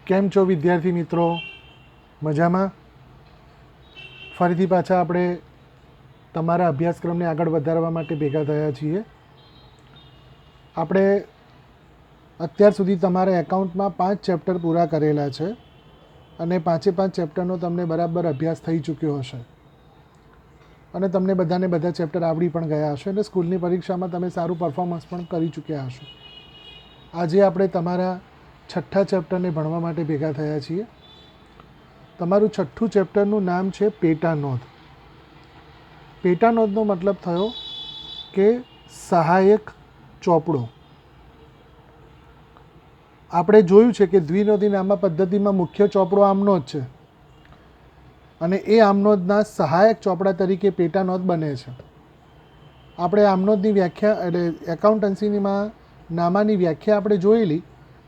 કેમ છો વિદ્યાર્થી મિત્રો? મજામાં? ફરીથી પાછા આપણે તમારા અભ્યાસક્રમને આગળ વધારવા માટે ભેગા થયા છીએ. આપણે અત્યાર સુધી તમારા એકાઉન્ટમાં 5 ચેપ્ટર પૂરા કરેલા છે અને 5 ચેપ્ટરનો તમને બરાબર અભ્યાસ થઈ ચૂક્યો હશે અને તમને બધાને બધા ચેપ્ટર આવડી પણ ગયા હશે અને સ્કૂલની પરીક્ષામાં તમે સારું પરફોર્મન્સ પણ કરી ચૂક્યા હશો. આજે આપણે તમારા 6થા ચેપ્ટરને ભણવા માટે ભેગા થયા છીએ. તમારું 6થું ચેપ્ટરનું નામ છે પેટા નોંધ. પેટા નોંધનો મતલબ થયો કે સહાયક ચોપડો. આપણે જોયું છે કે દ્વિનોંધી નામા પદ્ધતિમાં મુખ્ય ચોપડો આમનોંધ છે અને એ આમનોંધના સહાયક ચોપડા તરીકે પેટા નોંધ બને છે. આપણે આમનોંધની વ્યાખ્યા એટલે એકાઉન્ટન્સીમાં નામાની વ્યાખ્યા આપણે જોયેલી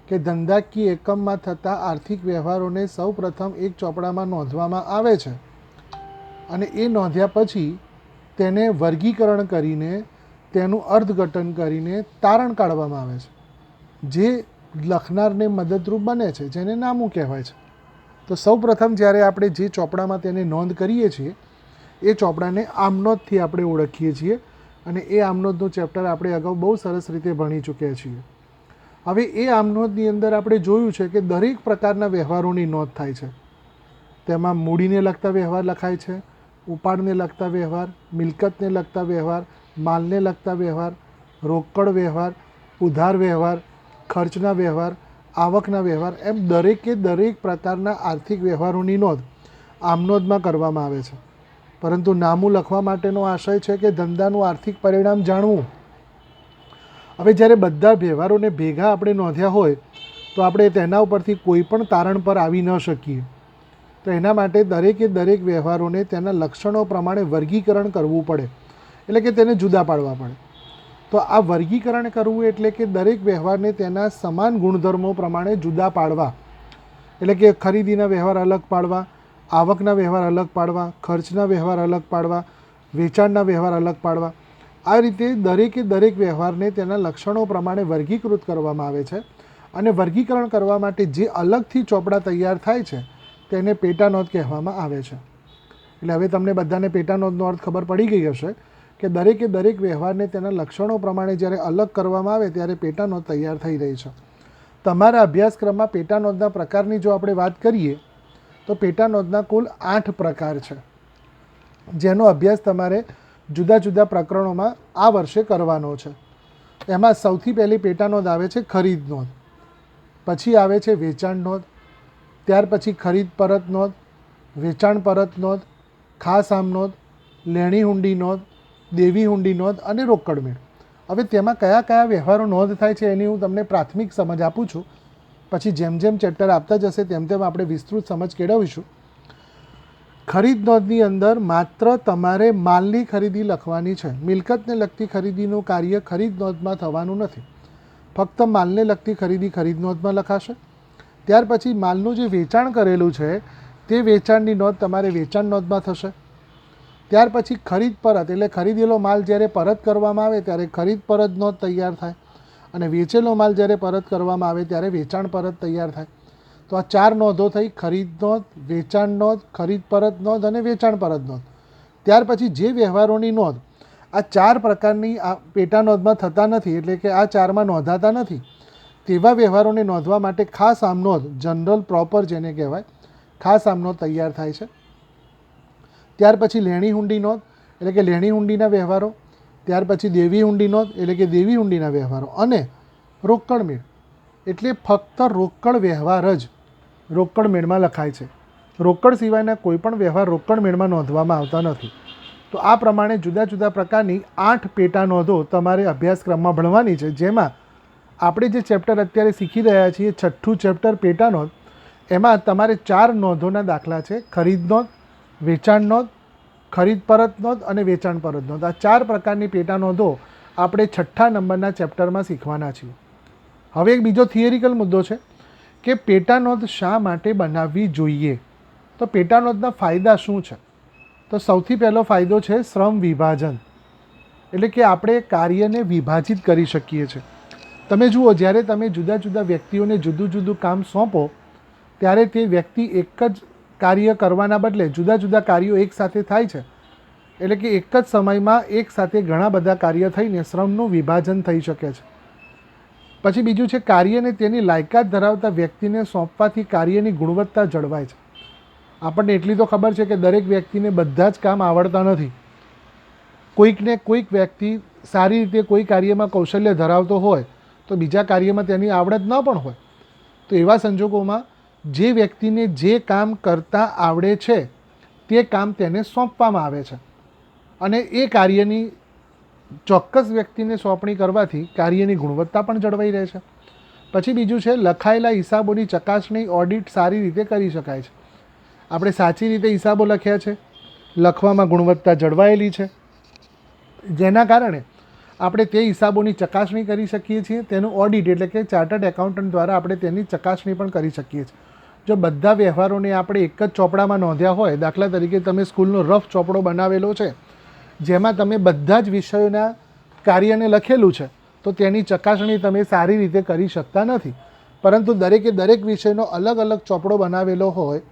કે ધંધાકીય એકમમાં થતા આર્થિક વ્યવહારોને સૌ પ્રથમ એક ચોપડામાં નોંધવામાં આવે છે અને એ નોંધ્યા પછી તેને વર્ગીકરણ કરીને તેનું અર્થઘટન કરીને તારણ કાઢવામાં આવે છે, જે લખનારને મદદરૂપ બને છે, જેને નામું કહેવાય છે. તો સૌ પ્રથમ જ્યારે આપણે જે ચોપડામાં તેને નોંધ કરીએ છીએ એ ચોપડાને આમનોંધથી આપણે ઓળખીએ છીએ અને એ આમનોંધનું ચેપ્ટર આપણે અગાઉ બહુ સરસ રીતે ભણી ચૂક્યા છીએ. હવે એ આમનોંધની અંદર આપણે જોયું છે કે દરેક પ્રકારના વ્યવહારોની નોંધ થાય છે. તેમાં મૂડીને લગતા વ્યવહાર લખાય છે, ઉપાડને લગતા વ્યવહાર, મિલકતને લગતા વ્યવહાર, માલને લગતા વ્યવહાર, રોકડ વ્યવહાર, ઉધાર વ્યવહાર, ખર્ચના વ્યવહાર, આવકના વ્યવહાર, એમ દરેકે દરેક પ્રકારના આર્થિક વ્યવહારોની નોંધ આમનોંધમાં કરવામાં આવે છે. પરંતુ નામું લખવા માટેનો આશય છે કે ધંધાનું આર્થિક પરિણામ જાણવું. હવે જ્યારે બધા વ્યવહારોને ભેગા આપણે નોંધ્યા હોય તો આપણે તેના ઉપરથી કોઈ પણ તારણ પર આવી ન શકીએ. તો એના માટે દરેકે દરેક વ્યવહારોને તેના લક્ષણો પ્રમાણે વર્ગીકરણ કરવું પડે, એટલે કે તેને જુદા પાડવા પડે. તો આ વર્ગીકરણ કરવું એટલે કે દરેક વ્યવહારને તેના સમાન ગુણધર્મો પ્રમાણે જુદા પાડવા. એટલે કે ખરીદીના વ્યવહાર અલગ પાડવા, આવકના વ્યવહાર અલગ પાડવા, ખર્ચના વ્યવહાર અલગ પાડવા, વેચાણના વ્યવહાર અલગ પાડવા. આ રીતે દરેકે દરેક વ્યવહારને તેના લક્ષણો પ્રમાણે વર્ગીકૃત કરવામાં આવે છે અને વર્ગીકરણ કરવા માટે જે અલગથી ચોપડા તૈયાર થાય છે તેને પેટા નોંધ કહેવામાં આવે છે. એટલે હવે તમને બધાને પેટા નોંધનો અર્થ ખબર પડી ગઈ હશે કે દરેકે દરેક વ્યવહારને તેના લક્ષણો પ્રમાણે જ્યારે અલગ કરવામાં આવે ત્યારે પેટા નોંધ તૈયાર થઈ રહી છે. તમારા અભ્યાસક્રમમાં પેટા નોંધના પ્રકારની જો આપણે વાત કરીએ તો પેટા નોંધના કુલ 8 પ્રકાર છે, જેનો અભ્યાસ તમારે જુદા જુદા પ્રકરણોમાં આ વર્ષે કરવાનો છે. એમાં સૌથી પહેલી પેટા નોંધ આવે છે ખરીદ નોંધ, પછી આવે છે વેચાણ નોંધ, ત્યાર પછી ખરીદ પરત નોંધ, વેચાણ પરત નોંધ, ખાસ આમ નોંધ, લેણી હુંડી નોંધ, દેવી હુંડી નોંધ અને રોકડ મેળ. હવે તેમાં કયા કયા વ્યવહારો નોંધ થાય છે એની હું તમને પ્રાથમિક સમજ આપું છું. પછી જેમ જેમ ચેપ્ટર આપતા જશે તેમ તેમ આપણે વિસ્તૃત સમજ કેળવીશું. ખરીદ નોંધની અંદર માત્ર તમારે માલની ખરીદી લખવાની છે. મિલકતને લગતી ખરીદીનું કાર્ય ખરીદ નોંધમાં થવાનું નથી. ફક્ત માલને લગતી ખરીદી ખરીદ નોંધમાં લખાશે. ત્યાર પછી માલનું જે વેચાણ કરેલું છે તે વેચાણની નોંધ તમારે વેચાણ નોંધમાં થશે. ત્યાર પછી ખરીદ પરત એટલે ખરીદેલો માલ જ્યારે પરત કરવામાં આવે ત્યારે ખરીદ પરત નોંધ તૈયાર થાય અને વેચેલો માલ જ્યારે પરત કરવામાં આવે ત્યારે વેચાણ પરત તૈયાર થાય. તો આ 4 નોંધો થઈ: ખરીદ નોંધ, વેચાણ નોંધ, ખરીદ પરત નોંધ અને વેચાણ પરત નોંધ. ત્યાર પછી જે વ્યવહારોની નોંધ આ 4 પ્રકારની પેટા નોંધમાં થતા નથી, એટલે કે આ 4માં નોંધાતા નથી, તેવા વ્યવહારોને નોંધવા માટે ખાસ આમ નોંધ, જનરલ પ્રોપર જેને કહેવાય, ખાસ આમ નોંધ તૈયાર થાય છે. ત્યાર પછી લેણી હુંડી નોંધ એટલે કે લેણી હુંડીના વ્યવહારો, ત્યાર પછી દેવી હુંડી નોંધ એટલે કે દેવી હુંડીના વ્યવહારો અને રોકડ મેળ એટલે ફક્ત રોકડ વ્યવહાર જ રોકડ મેળમાં લખાય છે. રોકડ સિવાયના કોઈ પણ વ્યવહાર રોકડ મેળમાં નોંધવામાં આવતા નથી. તો આ પ્રમાણે જુદા જુદા પ્રકારની 8 પેટા નોંધો તમારે અભ્યાસક્રમમાં ભણવાની છે, જેમાં આપણે જે ચેપ્ટર અત્યારે શીખી રહ્યા છીએ 6થું ચેપ્ટર પેટા નોંધ, એમાં તમારે 4 નોંધોના દાખલા છે: ખરીદ નોંધ, વેચાણ નોંધ, ખરીદ પરત નોંધ અને વેચાણ પરત નોંધ. આ 4 પ્રકારની પેટા નોંધો આપણે 6થા નંબરના ચેપ્ટરમાં શીખવાના છીએ. હવે એક બીજો થિયરિકલ મુદ્દો છે કે પેટા નોંધ શા માટે બનાવવી જોઈએ. તો પેટા નોંધના ફાયદા શું છે? તો સૌથી પહેલો ફાયદો છે શ્રમ વિભાજન, એટલે કે આપણે કાર્યને વિભાજિત કરી શકીએ છીએ. તમે જુઓ, જ્યારે તમે જુદા જુદા વ્યક્તિઓને જુદું જુદું કામ સોંપો ત્યારે તે વ્યક્તિ એક જ કાર્ય કરવાના બદલે જુદા જુદા કાર્યો એકસાથે થાય છે. એટલે કે એક જ સમયમાં એકસાથે ઘણા બધા કાર્ય થઈને શ્રમનું વિભાજન થઈ શકે છે. પછી બીજું છે કાર્યને તેની લાયકાત ધરાવતા વ્યક્તિને સોંપવાથી કાર્યની ગુણવત્તા જળવાય છે. આપણને એટલી તો ખબર છે કે દરેક વ્યક્તિને બધા જ કામ આવડતા નથી. કોઈકને કોઈક વ્યક્તિ સારી રીતે કોઈ કાર્યમાં કૌશલ્ય ધરાવતો હોય તો બીજા કાર્યમાં તેની આવડત ન પણ હોય. તો એવા સંજોગોમાં જે વ્યક્તિને જે કામ કરતાં આવડે છે તે કામ તેને સોંપવામાં આવે છે અને એ કાર્યની ચોક્કસ વ્યક્તિને સોંપણી કરવાથી કાર્યની ગુણવત્તા પણ જળવાઈ રહે છે. પછી બીજું છે લખાયેલા હિસાબોની ચકાસણી ઓડિટ સારી રીતે કરી શકાય છે. આપણે સાચી રીતે હિસાબો લખ્યા છે, લખવામાં ગુણવત્તા જળવાયેલી છે, જેના કારણે આપણે તે હિસાબોની ચકાસણી કરી શકીએ છીએ. તેનું ઓડિટ એટલે કે ચાર્ટર્ડ એકાઉન્ટન્ટ દ્વારા આપણે તેની ચકાસણી પણ કરી શકીએ છીએ. જો બધા વ્યવહારોને આપણે એક જ ચોપડામાં નોંધ્યા હોય, દાખલા તરીકે તમે સ્કૂલનો રફ ચોપડો બનાવેલો છે જેમાં તમે બધા જ વિષયોના કાર્યને લખેલું છે, તો તેની ચકાસણી તમે સારી રીતે કરી શકતા નથી. પરંતુ દરેકે દરેક વિષયનો અલગ અલગ ચોપડો બનાવેલો હોય,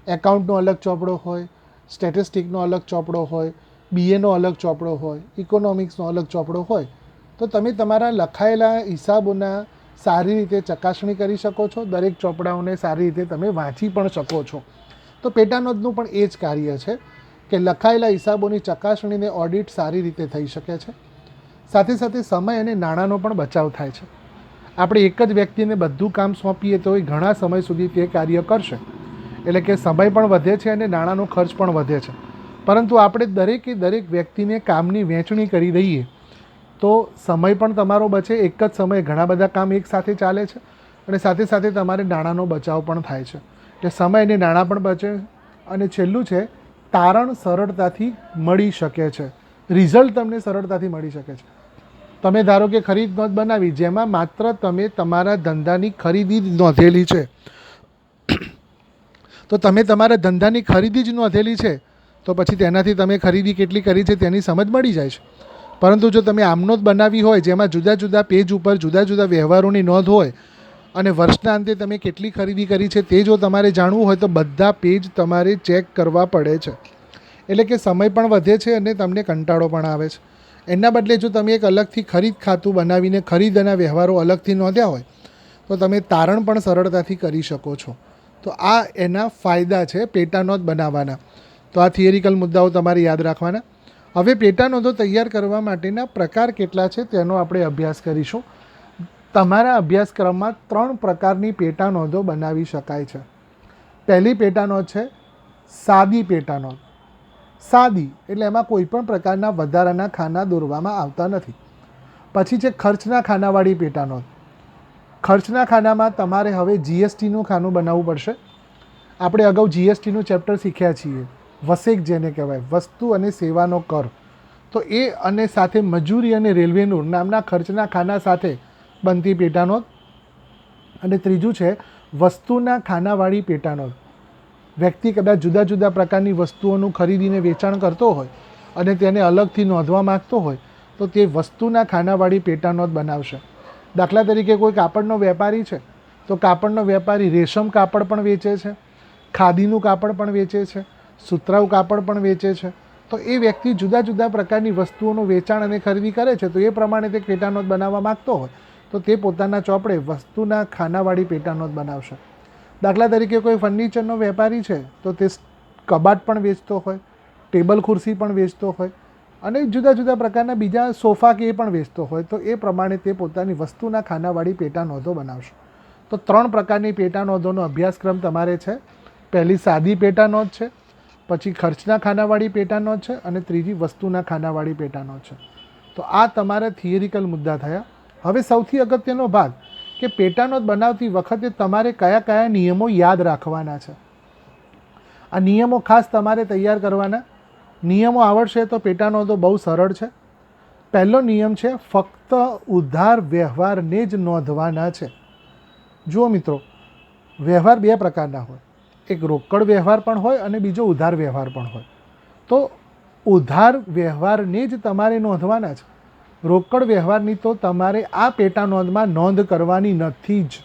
એકાઉન્ટનો અલગ ચોપડો હોય, સ્ટેટિસ્ટિકનો અલગ ચોપડો હોય, બીએનો અલગ ચોપડો હોય, ઇકોનોમિક્સનો અલગ ચોપડો હોય, તો તમે તમારા લખાયેલા હિસાબોના સારી રીતે ચકાસણી કરી શકો છો. દરેક ચોપડાઓને સારી રીતે તમે વાંચી પણ શકો છો. તો પેટાનોંધનું પણ એ જ કાર્ય છે કે લખાયેલા હિસાબોની ચકાસણીને ઓડિટ સારી રીતે થઈ શકે છે. સાથે સાથે સમય અને નાણાંનો પણ બચાવ થાય છે. આપણે એક જ વ્યક્તિને બધું કામ સોંપીએ તો એ ઘણા સમય સુધી તે કાર્ય કરશે, એટલે કે સમય પણ વધે છે અને નાણાંનો ખર્ચ પણ વધે છે. પરંતુ આપણે દરેકે દરેક વ્યક્તિને કામની વહેંચણી કરી દઈએ તો સમય પણ તમારો બચે. એક જ સમયે ઘણા બધા કામ એકસાથે ચાલે છે અને સાથે સાથે તમારે નાણાંનો બચાવ પણ થાય છે. એટલે સમય અને નાણાં પણ બચે. અને છેલ્લું છે તારણ સરળતાથી મળી શકે છે, રિઝલ્ટ તમને સરળતાથી મળી શકે છે. તમે ધારો કે ખરીદ નોંધ બનાવી જેમાં માત્ર તમે તમારા ધંધાની ખરીદી જ નોંધેલી છે, તો તમે તમારા ધંધાની ખરીદી જ નોંધેલી છે તો પછી તેનાથી તમે ખરીદી કેટલી કરી છે તેની સમજ મળી જાય છે. પરંતુ જો તમે આમનોંધ બનાવી હોય જેમાં જુદા જુદા પેજ ઉપર જુદા જુદા વ્યવહારોની નોંધ હોય અને વર્ષના અંતે તમે કેટલી ખરીદી કરી છે તે જો તમારે જાણવું હોય તો બધા પેજ તમારે ચેક કરવા પડે છે. એટલે કે સમય પણ વધે છે અને તમને કંટાળો પણ આવે છે. એના બદલે જો તમે એક અલગથી ખરીદ ખાતું બનાવીને ખરીદના વ્યવહારો અલગથી નોંધ્યા હોય તો તમે તારણ પણ સરળતાથી કરી શકો છો. તો આ એના ફાયદા છે પેટાનોંધ બનાવવાના. તો આ થિયરિકલ મુદ્દાઓ તમારે યાદ રાખવાના. હવે પેટાનોંધો તૈયાર કરવા માટેના પ્રકાર કેટલા છે તેનો આપણે અભ્યાસ કરીશું. તમારા અભ્યાસક્રમમાં 3 પ્રકારની પેટાનોંધો બનાવી શકાય છે. પહેલી પેટાનોંધ છે સાદી પેટાનોંધ. સાદી એટલે એમાં કોઈ પણ પ્રકારના વધારાના ખાના દોરવામાં આવતા નથી. પછી છે ખર્ચના ખાનાવાળી પેટાનોંધ. ખર્ચના ખાનામાં તમારે હવે જીએસટીનું ખાનું બનાવવું પડશે. આપણે અગાઉ જીએસટીનું ચેપ્ટર શીખ્યા છીએ, વસેક જેને કહેવાય, વસ્તુ અને સેવાનો કર. તો એ અને સાથે મજૂરી અને રેલવેનું નામના ખર્ચના ખાના સાથે બનતી પેટાનોંધ. અને ત્રીજું છે વસ્તુના ખાનાવાળી પેટાનોંધ. વ્યક્તિ કદાચ જુદા જુદા પ્રકારની વસ્તુઓનું ખરીદીને વેચાણ કરતો હોય અને તેને અલગથી નોંધવા માગતો હોય તો તે વસ્તુના ખાનાવાળી પેટાનોંધ બનાવશે. દાખલા તરીકે કોઈ કાપડનો વેપારી છે તો કાપડનો વેપારી રેશમ કાપડ પણ વેચે છે, ખાદીનું કાપડ પણ વેચે છે, સુતરાઉ કાપડ પણ વેચે છે. તો એ વ્યક્તિ જુદા જુદા પ્રકારની વસ્તુઓનું વેચાણ અને ખરીદી કરે છે, તો એ પ્રમાણે તે પેટાનોંધ બનાવવા માગતો હોય તો તે પોતાના ચોપડે વસ્તુના ખાનાવાળી પેટાનોંધ બનાવશે. દાખલા તરીકે કોઈ ફર્નિચરનો વેપારી છે તો તે કબાટ પણ વેચતો હોય, ટેબલ ખુરશી પણ વેચતો હોય અને જુદા જુદા પ્રકારના બીજા સોફા કે એ પણ વેચતો હોય, તો એ પ્રમાણે તે પોતાની વસ્તુના ખાનાવાળી પેટાનોંધો બનાવશે. તો 3 પ્રકારની પેટાનોંધોનો અભ્યાસક્રમ તમારે છે. પહેલી સાદી પેટાનોંધ છે, પછી ખર્ચના ખાનાવાળી પેટાનોંધ છે અને ત્રીજી વસ્તુના ખાનાવાળી પેટાનોંધ છે. તો આ તમારા થિયરિકલ મુદ્દા થયા. હવે સૌથી અગત્યનો ભાગ કે પેટાનોંધ બનાવતી વખતે તમારે કયા કયા નિયમો યાદ રાખવાના છે. આ નિયમો ખાસ તમારે તૈયાર કરવાના. નિયમો આવડશે તો પેટાનોંધો બહુ સરળ છે. પહેલો નિયમ છે ફક્ત ઉધાર વ્યવહારને જ નોંધવાના છે. જુઓ મિત્રો, વ્યવહાર 2 પ્રકારના હોય, એક રોકડ વ્યવહાર પણ હોય અને બીજો ઉધાર વ્યવહાર પણ હોય. તો ઉધાર વ્યવહારને જ તમારે નોંધવાના છે. રોકડ વ્યવહારની તો તમારે આ પેટાનોંધમાં નોંધ કરવાની નથી જ.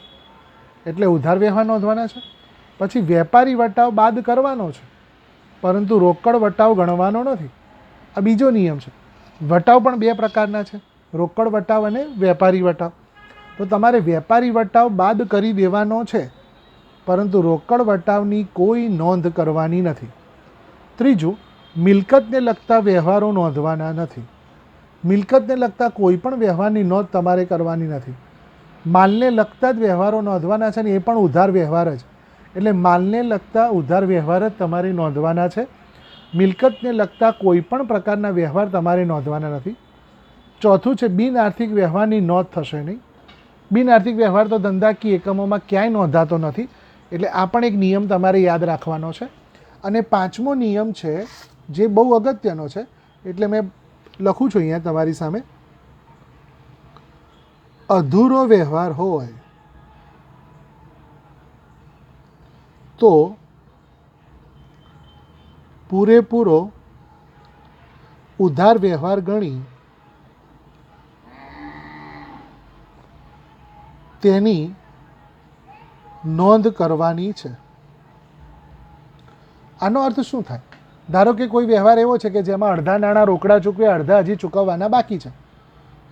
એટલે ઉધાર વ્યવહાર નોંધવાના છે. પછી વેપારી વટાવ બાદ કરવાનો છે, પરંતુ રોકડ વટાવ ગણવાનો નથી. આ બીજો નિયમ છે. વટાવ પણ બે પ્રકારના છે, રોકડ વટાવ અને વેપારી વટાવ. તો તમારે વેપારી વટાવ બાદ કરી દેવાનો છે, પરંતુ રોકડ વટાવની કોઈ નોંધ કરવાની નથી. ત્રીજું, મિલકતને લગતા વ્યવહારો નોંધવાના નથી. મિલકતને લગતા કોઈ પણ વ્યવહારની નોંધ તમારે કરવાની નથી. માલને લગતા જ વ્યવહારો નોંધવાના છે, ને એ પણ ઉધાર વ્યવહાર જ. એટલે માલને લગતા ઉધાર વ્યવહાર જ તમારે નોંધવાના છે. મિલકતને લગતા કોઈ પણ પ્રકારના વ્યવહાર તમારે નોંધવાના નથી. ચોથું છે, બિન આર્થિક વ્યવહારની નોંધ થશે નહીં. બિન આર્થિક વ્યવહાર તો ધંધાકીય એકમોમાં ક્યાંય નોંધાતો નથી, એટલે આ પણ એક નિયમ તમારે યાદ રાખવાનો છે. અને પાંચમો નિયમ છે, જે બહુ અગત્યનો છે, એટલે મેં લખું છું અહીંયા તમારી સામે. અધૂરો વ્યવહાર હોય તો પૂરેપૂરો ઉધાર વ્યવહાર ગણી તેની નોંધ કરવાની છે. આનો અર્થ શું થાય? ધારો કે કોઈ વ્યવહાર એવો છે કે જેમાં અડધા નાણાં રોકડા ચૂકવ્યા, અડધા હજી ચૂકવવાના બાકી છે.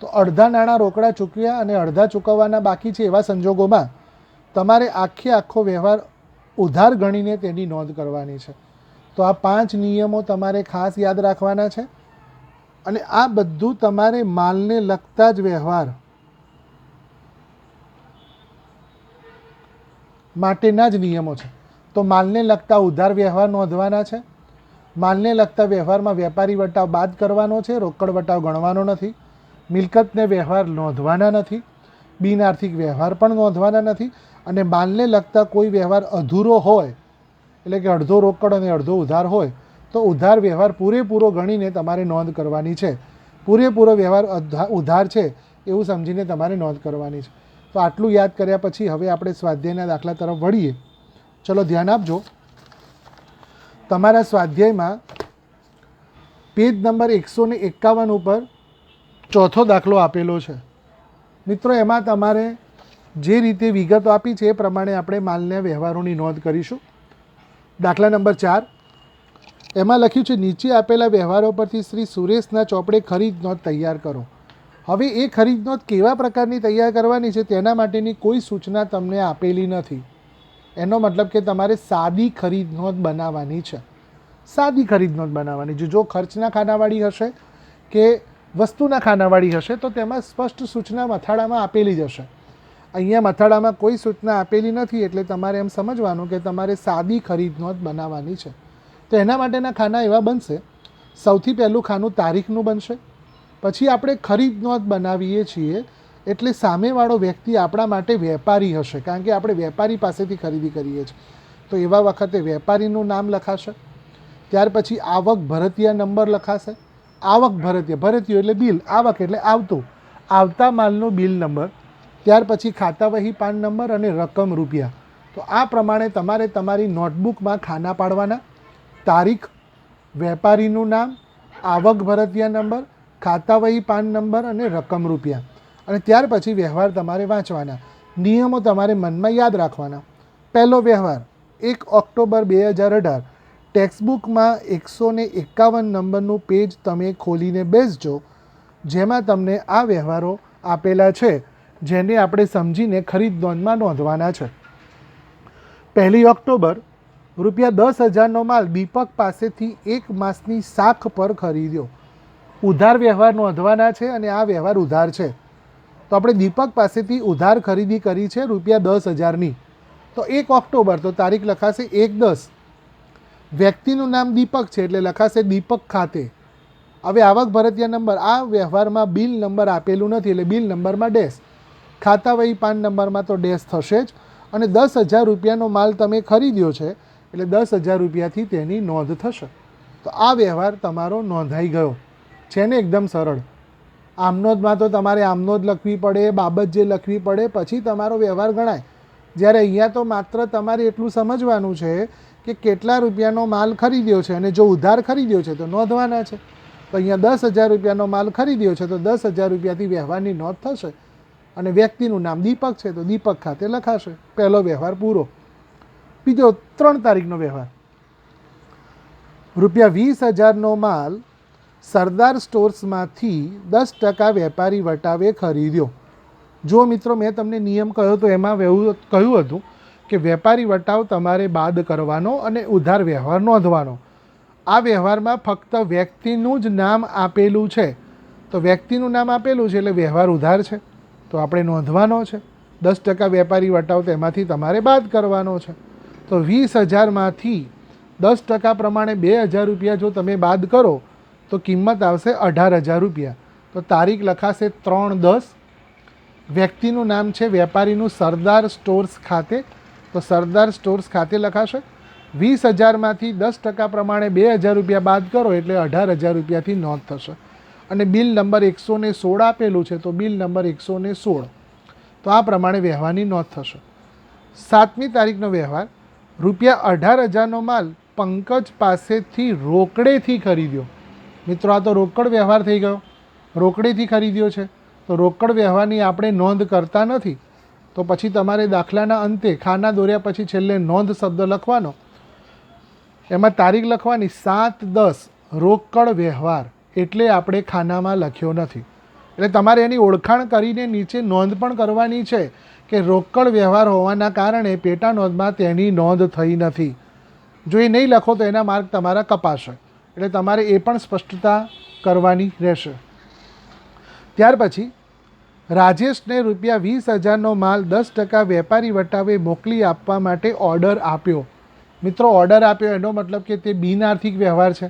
તો અડધા નાણાં રોકડા ચૂકવ્યા અને અડધા ચૂકવવાના બાકી છે, એવા સંજોગોમાં તમારે આખો વ્યવહાર ઉધાર ગણીને તેની નોંધ કરવાની છે. તો આ 5 નિયમો તમારે ખાસ યાદ રાખવાના છે. અને આ બધું તમારે માલને લગતા જ વ્યવહાર માટેના જ નિયમો છે. તો માલને લગતા ઉધાર વ્યવહાર નોંધવાના છે. માલને લગતા વ્યવહારમાં વેપારી વટાવ બાદ કરવાનો છે, રોકડ વટાવ ગણવાનો નથી. મિલકતને વ્યવહાર નોંધવાના નથી. બિન આર્થિક વ્યવહાર પણ નોંધવાના નથી. અને માલને લગતા કોઈ વ્યવહાર અધૂરો હોય, એટલે કે અડધો રોકડ અને અડધો ઉધાર હોય, તો ઉધાર વ્યવહાર પૂરેપૂરો ગણીને તમારે નોંધ કરવાની છે. પૂરેપૂરો વ્યવહાર ઉધાર છે એવું સમજીને તમારે નોંધ કરવાની છે. તો આટલું યાદ કર્યા પછી હવે આપણે સ્વાધ્યાયના દાખલા તરફ વળીએ. ચલો ધ્યાન આપજો. તમારા સ્વાધ્યાયમાં પેજ નંબર 151 ઉપર ચોથો દાખલો આપેલો છે. મિત્રો, એમાં તમારે જે રીતે વિગતો આપી છે એ પ્રમાણે આપણે માલના વ્યવહારોની નોંધ કરીશું. દાખલા નંબર 4, એમાં લખ્યું છે, નીચે આપેલા વ્યવહારો પરથી શ્રી સુરેશના ચોપડે ખરીદ નોંધ તૈયાર કરો. હવે એ ખરીદ નોંધ કેવા પ્રકારની તૈયાર કરવાની છે તેના માટેની કોઈ સૂચના તમને આપેલી નથી. એનો મતલબ કે તમારે સાદી ખરીદ નોંધ બનાવવાની છે. સાદી ખરીદ નોંધ બનાવવાની છે. જો ખર્ચના ખાનાવાળી હશે કે વસ્તુના ખાનાવાળી હશે તો તેમાં સ્પષ્ટ સૂચના મથાળામાં આપેલી જ હશે. અહીંયા મથાળામાં કોઈ સૂચના આપેલી નથી, એટલે તમારે એમ સમજવાનું કે તમારે સાદી ખરીદ નોંધ બનાવવાની છે. તો એના માટેના ખાના એવા બનશે. સૌથી પહેલું ખાનું તારીખનું બનશે. પછી આપણે ખરીદ નોંધ બનાવીએ છીએ એટલે સામેવાળો વ્યક્તિ આપણા માટે વેપારી હશે, કારણ કે આપણે વેપારી પાસેથી ખરીદી કરીએ છીએ. તો એવા વખતે વેપારીનું નામ લખાશે. ત્યાર પછી આવક ભરતીયા નંબર લખાશે. આવક ભરતીયો એટલે બિલ, આવક એટલે આવતું, આવતા માલનું બિલ નંબર. ત્યાર પછી ખાતા વહી પાન નંબર અને રકમ રૂપિયા. તો આ પ્રમાણે તમારે તમારી નોટબુકમાં ખાના પાડવાના. તારીખ, વેપારીનું નામ, આવક ભરતીયા નંબર, ખાતા વહી પાન નંબર અને રકમ રૂપિયા. અને ત્યાર પછી વ્યવહાર તમારે વાંચવાના. નિયમો તમારે મનમાં યાદ રાખવાના. પહેલો વ્યવહાર 1 ઓક્ટોબર 2018. ટેક્સ્ટબુકમાં 151 નંબરનું પેજ તમે ખોલીને બેસજો, જેમાં તમને આ વ્યવહારો આપેલા છે, જેને આપણે સમજીને ખરીદ નોંધમાં નોંધવાના છે. 1 ઓક્ટોબર ₹10,000નો માલ દીપક પાસેથી 1 માસની શાખ પર ખરીદ્યો. ઉધાર વ્યવહાર નોંધવાના છે અને આ વ્યવહાર ઉધાર છે. તો આપણે દીપક પાસેથી ઉધાર ખરીદી કરી છે ₹10,000ની. તો 1 ઓક્ટોબર તો તારીખ લખાશે 1/10. વ્યક્તિનું નામ દીપક છે એટલે લખાશે દીપક ખાતે. હવે આવક ભરતીયા નંબર, આ વ્યવહારમાં બિલ નંબર આપેલું નથી એટલે બિલ નંબરમાં ડેશ. ખાતા વહી પાન નંબરમાં તો ડેશ થશે જ. અને ₹10,000નો માલ તમે ખરીદ્યો છે એટલે ₹10,000થી તેની નોંધ થશે. તો આ વ્યવહાર તમારો નોંધાઈ ગયો છે ને, એકદમ સરળ. આમનોંધમાં તો તમારે આમનોંધ લખવી પડે, બાબત જે લખવી પડે, પછી તમારો વ્યવહાર ગણાય. જ્યારે અહીંયા તો માત્ર તમારે એટલું સમજવાનું છે કે કેટલા રૂપિયાનો માલ ખરીદ્યો છે, અને જો ઉધાર ખરીદ્યો છે તો નોંધવાના છે. તો અહીંયા ₹10,000નો માલ ખરીદ્યો છે તો ₹10,000થી વ્યવહારની નોંધ થશે. અને વ્યક્તિનું નામ દીપક છે તો દીપક ખાતે લખાશે. પહેલો વ્યવહાર પૂરો. બીજો 3 તારીખનો વ્યવહાર, ₹20,000નો માલ સરદાર સ્ટોર્સમાંથી 10% વેપારી વટાવે ખરીદ્યો. જો મિત્રો મેં તમને નિયમ કહ્યો તો એમાં કહ્યું હતું કે વેપારી વટાવ તમારે બાદ કરવાનો અને ઉધાર વ્યવહાર નોંધવાનો. આ વ્યવહારમાં ફક્ત વ્યક્તિનું જ નામ આપેલું છે, તો વ્યક્તિનું નામ આપેલું છે એટલે વ્યવહાર ઉધાર છે, તો આપણે નોંધવાનો છે. 10% વેપારી વટાવ તેમાંથી તમારે બાદ કરવાનો છે. તો 20,000માંથી 10% પ્રમાણે ₹2,000 જો તમે બાદ કરો તો કિંમત આવશે ₹18,000. તો તારીખ લખાશે 3/10. વ્યક્તિનું નામ છે વેપારીનું સરદાર સ્ટોર્સ ખાતે, તો સરદાર સ્ટોર્સ ખાતે લખાશે. 20,000માંથી 10% પ્રમાણે ₹2,000 બાદ કરો એટલે ₹18,000થી નોંધ થશે. અને બિલ નંબર 116 આપેલું છે, તો બિલ નંબર 116. તો આ પ્રમાણે વ્યવહારની નોંધ થશે. 7મી તારીખનો વ્યવહાર, ₹18,000નો માલ પંકજ પાસેથી રોકડેથી ખરીદ્યો. મિત્રો આ તો રોકડ વ્યવહાર થઈ ગયો, રોકડેથી ખરીદ્યો છે, તો રોકડ વ્યવહારની આપણે નોંધ કરતા નથી. તો પછી તમારે દાખલાના અંતે ખાના દોર્યા પછી છેલ્લે નોંધ શબ્દ લખવાનો, એમાં તારીખ લખવાની 7/10 રોકડ વ્યવહાર, એટલે આપણે ખાનામાં લખ્યો નથી. એટલે તમારે એની ઓળખાણ કરીને નીચે નોંધ પણ કરવાની છે કે રોકડ વ્યવહાર હોવાના કારણે પેટા નોંધમાં તેની નોંધ થઈ નથી. જો એ નહીં લખો તો એના માર્ક તમારા કપાશે, એટલે તમારે એ પણ સ્પષ્ટતા કરવાની રહેશે. ત્યાર પછી રાજેશને ₹20,000નો માલ 10% વેપારી વટાવે મોકલી આપવા માટે ઓર્ડર આપ્યો. મિત્રો ઓર્ડર આપ્યો એનો મતલબ કે તે બિનઆર્થિક વ્યવહાર છે.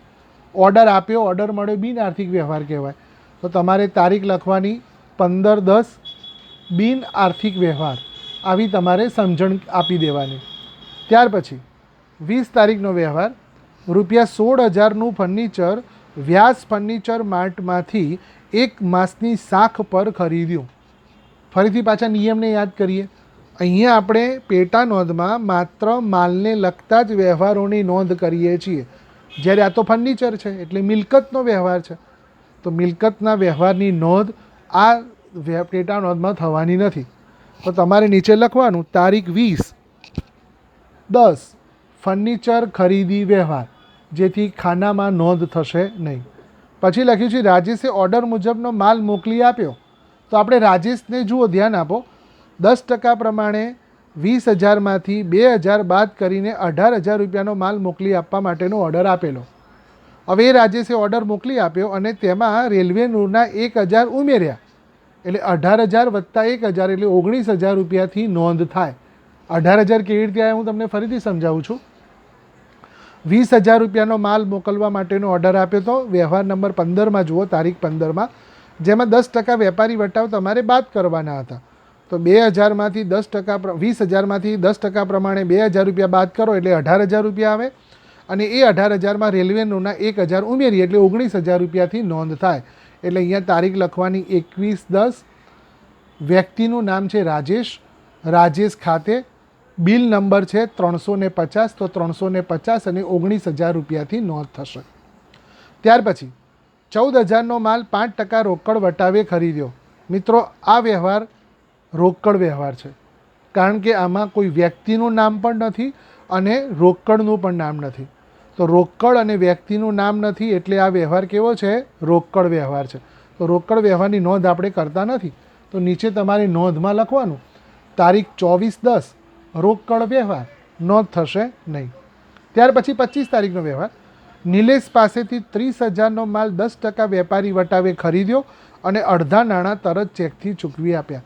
ઓર્ડર આપ્યો, ઓર્ડર મળ્યો, બિનઆર્થિક વ્યવહાર કહેવાય. તો તમારે તારીખ લખવાની 15/10 બિનઆર્થિક વ્યવહાર, આવી તમારે સમજણ આપી દેવાની. ત્યાર પછી 20 તારીખનો વ્યવહાર, ₹16,000નું ફર્નિચર વ્યાસ ફર્નિચર માર્ટમાંથી 1 માસની શાખ પર ખરીદ્યું. ફરીથી પાછા નિયમને યાદ કરીએ. અહીંયા આપણે પેટા નોંધમાં માત્ર માલને લગતા જ વ્યવહારોની નોંધ કરીએ છીએ, જ્યારે આ તો ફર્નિચર છે એટલે મિલકતનો વ્યવહાર છે, તો મિલકતના વ્યવહારની નોંધ આ પેટા નોંધમાં થવાની નથી. તો તમારે નીચે લખવાનું તારીખ 20/10 ફર્નિચર ખરીદી વ્યવહાર, જેથી ખાનામાં નોંધ થશે નહીં. પછી લખ્યું છે રાજેશે ઓર્ડર મુજબનો માલ મોકલી આપ્યો. તો આપણે રાજેશને જુઓ, ધ્યાન આપો, 10% પ્રમાણે 20,000માંથી 2,000 બાદ કરીને ₹18,000નો માલ મોકલી આપવા માટેનો ઓર્ડર આપેલો. હવે એ રાજેશે ઓર્ડર મોકલી આપ્યો અને તેમાં રેલવે નૂરના 1,000 ઉમેર્યા, એટલે 18,000 વત્તા 1,000 એટલે ₹19,000થી નોંધ થાય. 18,000 કેવી રીતે આવ્યા હું તમને ફરીથી સમજાવું છું. ₹20,000નો માલ મોકલવા માટેનો ઓર્ડર આપ્યો તો વ્યવહાર નંબર 15માં જુઓ, તારીખ 15માં, જેમાં 10% વેપારી વટાવ તમારે બાદ કરવાના હતા. તો 2,000માંથી 10% 20,000માંથી 10% પ્રમાણે ₹2,000 બાદ કરો એટલે ₹18,000 આવે, અને એ 18,000માં રેલવેનોના 1,000 ઉમેરી એટલે ₹19,000થી નોંધ થાય. એટલે અહીંયા તારીખ લખવાની 21/10. વ્યક્તિનું નામ છે રાજેશ, રાજેશ ખાતે, બિલ નંબર છે 350, તો 350 અને ₹19,000થી નોંધ થશે. ત્યાર પછી 14,000નો માલ 5% રોકડ વટાવે ખરીદ્યો. મિત્રો આ વ્યવહાર રોકડ વ્યવહાર છે, કારણ કે આમાં કોઈ વ્યક્તિનું નામ પણ નથી અને રોકડનું પણ નામ નથી. તો રોકડ અને વ્યક્તિનું નામ નથી એટલે આ વ્યવહાર કેવો છે? રોકડ વ્યવહાર છે. તો રોકડ વ્યવહારની નોંધ આપણે કરતા નથી. તો નીચે તમારે નોંધમાં લખવાનું તારીખ 24/10 રોકડ વ્યવહાર, નોંધ થશે નહીં. ત્યાર પછી 25 તારીખનો વ્યવહાર, નિલેશ પાસેથી 30,000નો માલ 10% વેપારી વટાવે ખરીદ્યો અને અડધા નાણાં તરત ચેકથી ચૂકવી આપ્યા.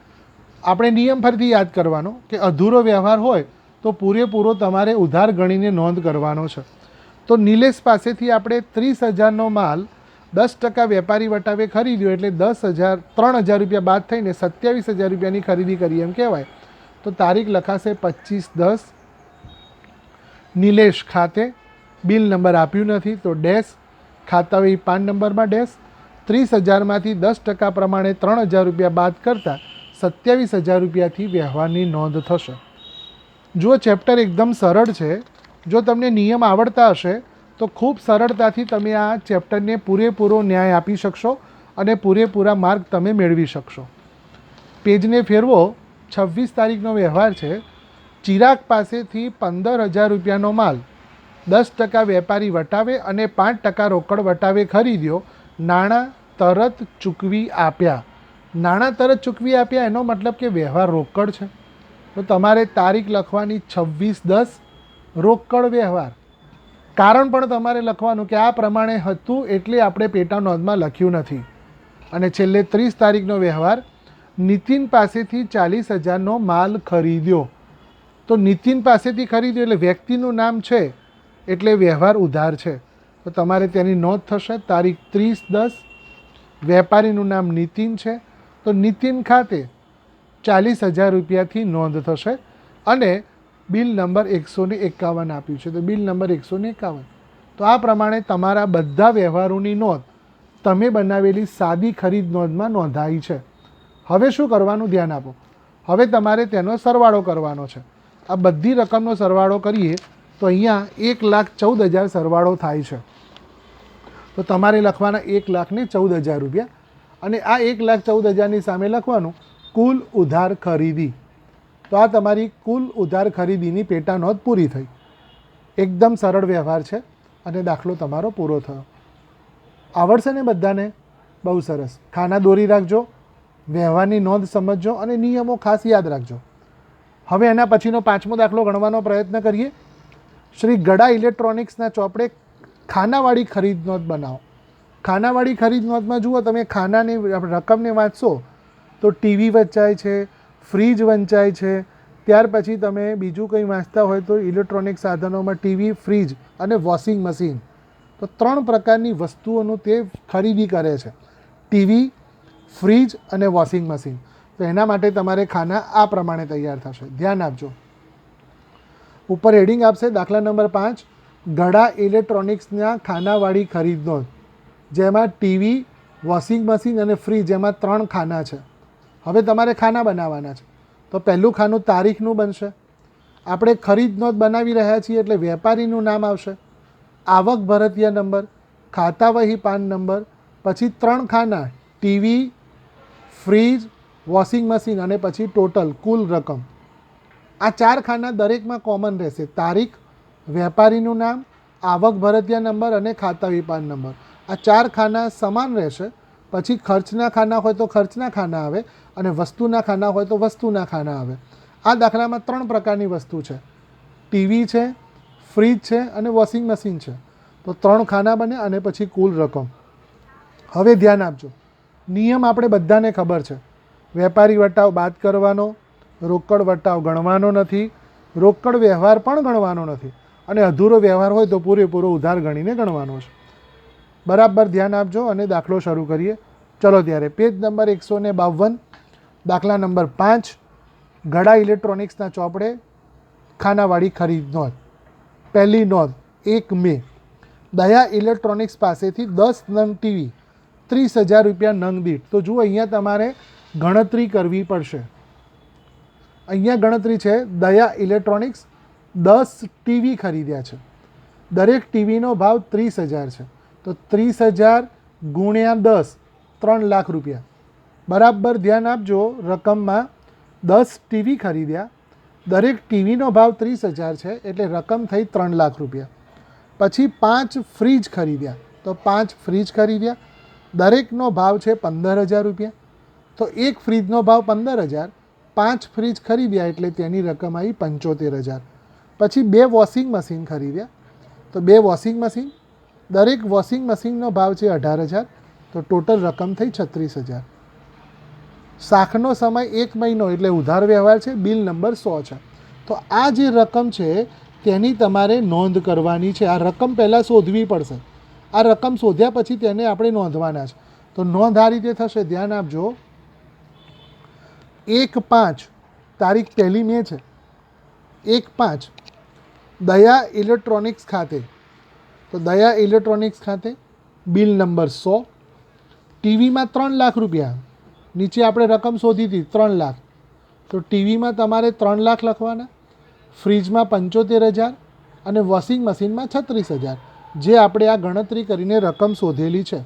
આપણે નિયમ ફરીથી યાદ કરવાનો કે અધૂરો વ્યવહાર હોય તો પૂરેપૂરો તમારે ઉધાર ગણીને નોંધ કરવાનો છે. તો નિલેશ પાસેથી આપણે 30,000નો માલ 10% વેપારી વટાવે ખરીદ્યો એટલે 3,000 બાદ થઈને 27,000ની ખરીદી કરી એમ કહેવાય. તો તારીખ લખાશે 25/10. નિલેશ ખાતે, બિલ નંબર આપ્યું નથી તો ડેશ, ખાતા હોય 5 નંબરમાં ડેશ. 30,000માંથી 10% પ્રમાણે 3,000 બાદ કરતાં 27,000થી વ્યવહારની નોંધ થશે. જો ચેપ્ટર એકદમ સરળ છે, જો તમને નિયમ આવડતા હશે તો ખૂબ સરળતાથી તમે આ ચેપ્ટરને પૂરેપૂરો ન્યાય આપી શકશો અને પૂરેપૂરા માર્ક તમે મેળવી શકશો. પેજને ફેરવો, 26 તારીખનો વ્યવહાર છે. ચિરાગ પાસેથી 15,000 રૂપિયાનો માલ 10% વેપારી વટાવે અને 5% રોકડ વટાવે ખરીદ્યો. નાણાં તરત ચૂકવી આપ્યા. નાણાં તરત ચૂકવી આપ્યા એનો મતલબ કે વ્યવહાર રોકડ છે. તો તમારે તારીખ લખવાની 26/10 રોકડ વ્યવહાર. કારણ પણ તમારે લખવાનું કે આ પ્રમાણે હતું એટલે આપણે પેટા નોંધમાં લખ્યું નથી. અને છેલ્લે 30 તારીખનો વ્યવહાર. નીતિન પાસેથી 40,000નો માલ ખરીદ્યો. તો નીતિન પાસેથી ખરીદ્યો એટલે વ્યક્તિનું નામ છે એટલે વ્યવહાર ઉધાર છે. તો તમારે તેની નોંધ થશે. તારીખ 30/10. વેપારીનું નામ નીતિન છે તો નીતિન ખાતે 40,000 રૂપિયાથી નોંધ થશે અને બિલ નંબર 151 આપ્યું છે તો બિલ નંબર 151. તો આ પ્રમાણે તમારા બધા વ્યવહારોની નોંધ તમે બનાવેલી સાદી ખરીદ નોંધમાં નોંધાઈ છે. હવે શું કરવાનું ધ્યાન આપો. હવે તમારે તેનો સરવાળો કરવાનો છે. આ બધી રકમનો સરવાળો કરીએ તો અહીંયા 1,14,000 સરવાળો થાય છે. તો તમારે લખવાના 1,14,000 રૂપિયા અને આ 1,14,000ની સામે લખવાનું કુલ ઉધાર ખરીદી. તો આ તમારી કુલ ઉધાર ખરીદીની પેટા નોંધ પૂરી થઈ. એકદમ સરળ વ્યવહાર છે અને દાખલો તમારો પૂરો થયો. આવડશે ને બધાને? બહુ સરસ. ખાના દોરી રાખજો, વ્યવહારની નોંધ સમજજો અને નિયમો ખાસ યાદ રાખજો. હવે એના પછીનો 5મો દાખલો ગણવાનો પ્રયત્ન કરીએ. શ્રી ગડા ઇલેક્ટ્રોનિક્સના ચોપડે ખાનાવાળી ખરીદ નોંધ બનાવો. ખાનાવાળી ખરીદ નોંધમાં જુઓ તમે ખાનાની રકમને વાંચશો તો ટીવી વંચાય છે, ફ્રીજ વંચાય છે, ત્યાર પછી તમે બીજું કંઈ વાંચતા હોય તો ઇલેક્ટ્રોનિક સાધનોમાં ટીવી, ફ્રીજ અને વોશિંગ મશીન. તો 3 પ્રકારની વસ્તુઓનું તે ખરીદી કરે છે. ટીવી, ફ્રીજ અને વોશિંગ મશીન. તો એના માટે તમારે ખાના આ પ્રમાણે તૈયાર થશે. ધ્યાન આપજો. ઉપર હેડિંગ આપશે દાખલા નંબર 5 ગડા ઇલેક્ટ્રોનિક્સના ખાનાવાળી ખરીદ નોંધ, જેમાં ટીવી, વોશિંગ મશીન અને ફ્રીજ એમાં 3 ખાના છે. હવે તમારે ખાના બનાવવાના છે. તો પહેલું ખાનું તારીખનું બનશે. આપણે ખરીદ નોંધ બનાવી રહ્યા છીએ એટલે વેપારીનું નામ આવશે, આવક ભરતીય નંબર, ખાતા વહી પાન નંબર, પછી 3 ખાના ટીવી, ફ્રીજ, વોશિંગ મશીન અને પછી ટોટલ કુલ રકમ. આ 4 ખાના દરેકમાં કોમન રહેશે. તારીખ, વેપારીનું નામ, આવક ભરતીય નંબર અને ખાતા વહી પાન નંબર. આ 4 ખાના સમાન રહેશે. પછી ખર્ચના ખાના હોય તો ખર્ચના ખાના આવે અને વસ્તુના ખાના હોય તો વસ્તુના ખાના આવે. આ દાખલામાં 3 પ્રકારની વસ્તુ છે. ટીવી છે, ફ્રીજ છે અને વોશિંગ મશીન છે. તો 3 ખાના બને અને પછી કુલ રકમ. હવે ધ્યાન આપજો. નિયમ આપણે બધાને ખબર છે. વેપારી વટાવ બાદ કરવાનો, રોકડ વટાવ ગણવાનો નથી, રોકડ વ્યવહાર પણ ગણવાનો નથી અને અધૂરો વ્યવહાર હોય તો પૂરેપૂરો ઉધાર ગણીને ગણવાનો છે. બરાબર ધ્યાન આપજો અને દાખલો શરૂ કરીએ. ચલો ત્યારે પેજ નંબર 152 દાખલા નંબર 5 ગડા ઇલેક્ટ્રોનિક્સના ચોપડે ખાનાવાળી ખરીદ નોંધ. પહેલી નોંધ 1 મે. દયા ઇલેક્ટ્રોનિક્સ પાસેથી 10 નંગ ટીવી 30,000 રૂપિયા નંગ દીઠ. તો જુઓ અહીંયા તમારે ગણતરી કરવી પડશે. અહીંયા ગણતરી છે. દયા ઇલેક્ટ્રોનિક્સ 10 ટીવી ખરીદ્યા છે. દરેક ટીવીનો ભાવ 30,000 છે. તો 30,000 ગુણ્યા 10 3 લાખ રૂપિયા. બરાબર ધ્યાન આપજો. રકમમાં 10 ટીવી ખરીદ્યા, દરેક ટીવીનો ભાવ 30,000 છે એટલે રકમ થઈ 3 લાખ રૂપિયા. પછી 5 ફ્રીજ ખરીદ્યા તો 5 ફ્રીજ ખરીદ્યા, દરેકનો ભાવ છે 15,000 રૂપિયા. તો એક ફ્રીજનો ભાવ 15,000, 5 ફ્રીજ ખરીદ્યા એટલે તેની રકમ આવી 75,000. પછી 2 વોશિંગ મશીન ખરીદ્યા તો 2 વોશિંગ મશીન, દરેક વોશિંગ મશીનનો ભાવ છે 18,000. તો ટોટલ રકમ થઈ 36,000. શાખનો સમય 1 મહિનો એટલે ઉધાર વ્યવહાર છે. બિલ નંબર 100 છે. તો આ જે રકમ છે તેની તમારે નોંધ કરવાની છે. આ રકમ પહેલાં શોધવી પડશે. આ રકમ શોધ્યા પછી તેને આપણે નોંધવાના છે. તો નોંધ આ રીતે થશે. ધ્યાન આપજો. 1/5 તારીખ 1 મે છે. 1/5 દયા ઇલેક્ટ્રોનિક્સ ખાતે. તો દયા ઇલેક્ટ્રોનિક્સ ખાતે બિલ નંબર 100. ટીવીમાં 3 લાખ રૂપિયા. નીચે આપણે રકમ શોધી હતી 3 લાખ. તો ટીવીમાં તમારે 3 લાખ લખવાના, ફ્રીજમાં 75,000 અને વોશિંગ મશીનમાં 36,000. જે આપણે આ ગણતરી કરીને રકમ શોધેલી છે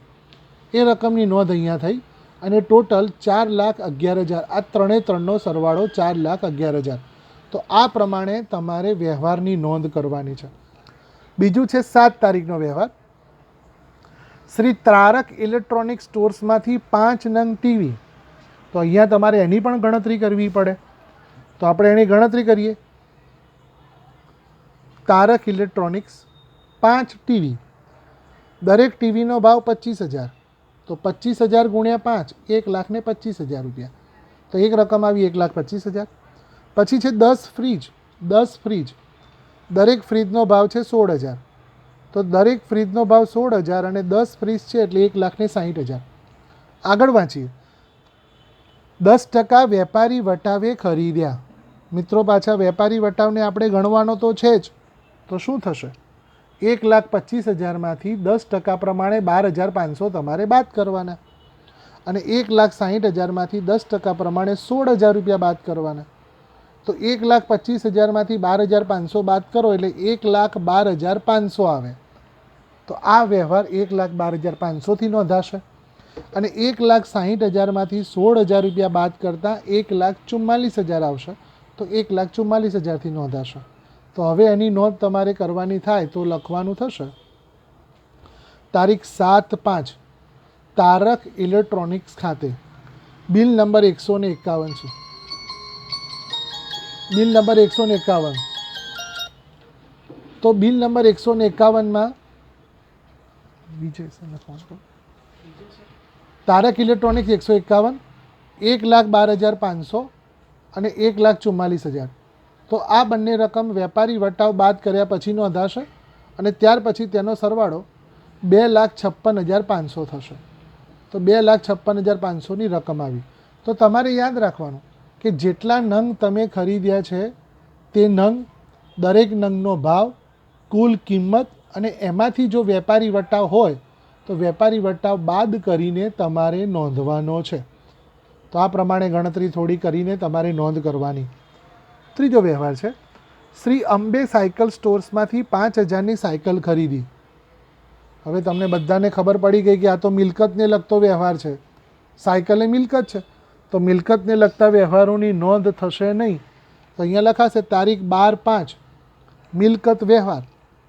એ રકમની નોંધ અહીંયા થઈ અને ટોટલ 4,11,000. આ ત્રણે ત્રણનો સરવાળો 4,11,000. તો આ પ્રમાણે તમારે વ્યવહારની નોંધ કરવાની છે. બીજું છે 7 તારીખનો વ્યવહાર. શ્રી તારક ઇલેક્ટ્રોનિક સ્ટોર્સમાંથી 5 નંગ ટીવી. તો અહીંયા તમારે એની પણ ગણતરી કરવી પડે. તો આપણે એની ગણતરી કરીએ. તારક ઇલેક્ટ્રોનિક્સ 5 ટીવી, દરેક ટીવીનો ભાવ 25,000. તો 25,000 ગુણ્યા 5, 1,25,000 રૂપિયા. તો એક રકમ આવી 1,25,000. પછી છે 10 ફ્રીજ, 10 ફ્રીજ, દરેક ફ્રીજનો ભાવ છે 16,000. તો દરેક ફ્રીજનો ભાવ 16,000 અને 10 ફ્રીજ છે એટલે 1,60,000. આગળ વાંચીએ. 10% વેપારી વટાવે ખરીદ્યા. મિત્રો પાછા વેપારી વટાવને આપણે ગણવાનો તો છે જ. તો શું થશે? 1,25,000માંથી 10% પ્રમાણે 12,500 તમારે બાદ કરવાના અને 1,60,000માંથી 10% પ્રમાણે 16,000 રૂપિયા બાદ કરવાના. તો 1,25,000માંથી 12,500 બાદ કરો એટલે 1,12,500 આવે. તો આ વ્યવહાર 1,12,500થી નોંધાશે અને 1,60,000માંથી 16,000 રૂપિયા બાદ કરતાં 1,44,000 આવશે. તો 1,44,000થી નોંધાશે. તો હવે એની નોંધ તમારે કરવાની થાય તો લખવાનું થશે તારીખ 7/5 તારક ઇલેક્ટ્રોનિક્સ ખાતે બિલ નંબર 151 છે. Bill number 151. તો બિલ નંબર 151માં તારક ઇલેક્ટ્રોનિક્સ 151, 1,12,500 અને 1,44,000. તો આ બંને રકમ વેપારી વટાવ બાદ કર્યા પછી નોંધાશે અને ત્યાર પછી તેનો સરવાળો 2,56,500 થશે. તો 2,56,500ની રકમ આવી. તો તમારે યાદ રાખવાનું કે જેટલા નંગ તમે ખરીદ્યા છે તે નંગ, દરેક નંગનો ભાવ, કુલ કિંમત અને એમાંથી જો વેપારી વટાવ હોય તો વેપારી વટાવ બાદ કરીને તમારે નોંધવાનો છે. તો આ પ્રમાણે ગણતરી થોડી કરીને તમારે નોંધ કરવાની. ત્રીજો વ્યવહાર છે શ્રી અંબે સાયકલ સ્ટોર્સમાંથી 5,000ની સાયકલ ખરીદી. હવે તમને બધાને ખબર પડી ગઈ કે આ તો મિલકતને લગતો વ્યવહાર છે. સાયકલ એ મિલકત છે તો મિલકતને લગતા વ્યવહારોની નોંધ થશે નહીં. તો અહીંયા લખાશે તારીખ 12/5 મિલકત વ્યવહાર,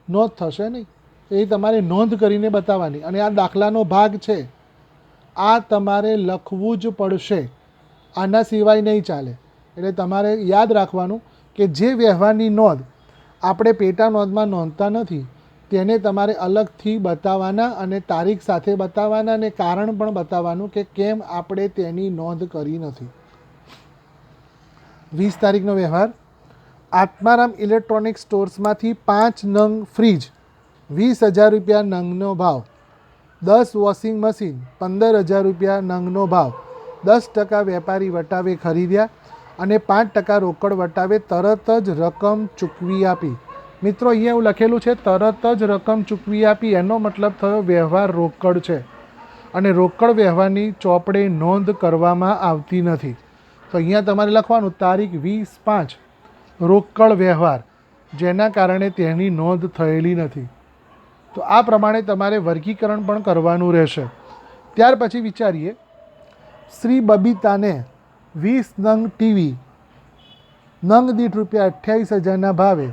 નોંધ થશે નહીં. એ તમારે નોંધ કરીને બતાવવાની અને આ દાખલાનો ભાગ છે. આ તમારે લખવું જ પડશે, આના સિવાય નહીં ચાલે. એટલે તમારે યાદ રાખવાનું કે જે વ્યવહારની નોંધ આપણે પેટા નોંધમાં નોંધતા નથી તેને તમારે અલગથી બતાવવાના અને તારીખ સાથે બતાવવાના અને કારણ પણ બતાવવાનું કે કેમ આપણે તેની નોંધ કરી નથી. 20 તારીખનો વ્યવહાર. આત્મારામ ઇલેક્ટ્રોનિક સ્ટોર્સમાંથી 5 નંગ ફ્રીજ, 20,000 રૂપિયા નંગનો ભાવ, 10 વોશિંગ મશીન, 15,000 રૂપિયા નંગનો ભાવ, 10% વેપારી વટાવે ખરીદ્યા અને 5% રોકડ વટાવે તરત જ રકમ ચૂકવી આપી. મિત્રો અહીંયા એવું લખેલું છે તરત જ રકમ ચૂકવી આપી, એનો મતલબ થયો વ્યવહાર રોકડ છે અને રોકડ વ્યવહારની ચોપડે નોંધ કરવામાં આવતી નથી. તો અહીંયા તમારે લખવાનું તારીખ 20/5 રોકડ વ્યવહાર, જેના કારણે તેની નોંધ થયેલી નથી. તો આ પ્રમાણે તમારે વર્ગીકરણ પણ કરવાનું રહેશે. ત્યાર પછી વિચારીએ. શ્રી બબીતાને 20 નંગ ટીવી નંગ દીઠ રૂપિયા 28,000ના ભાવે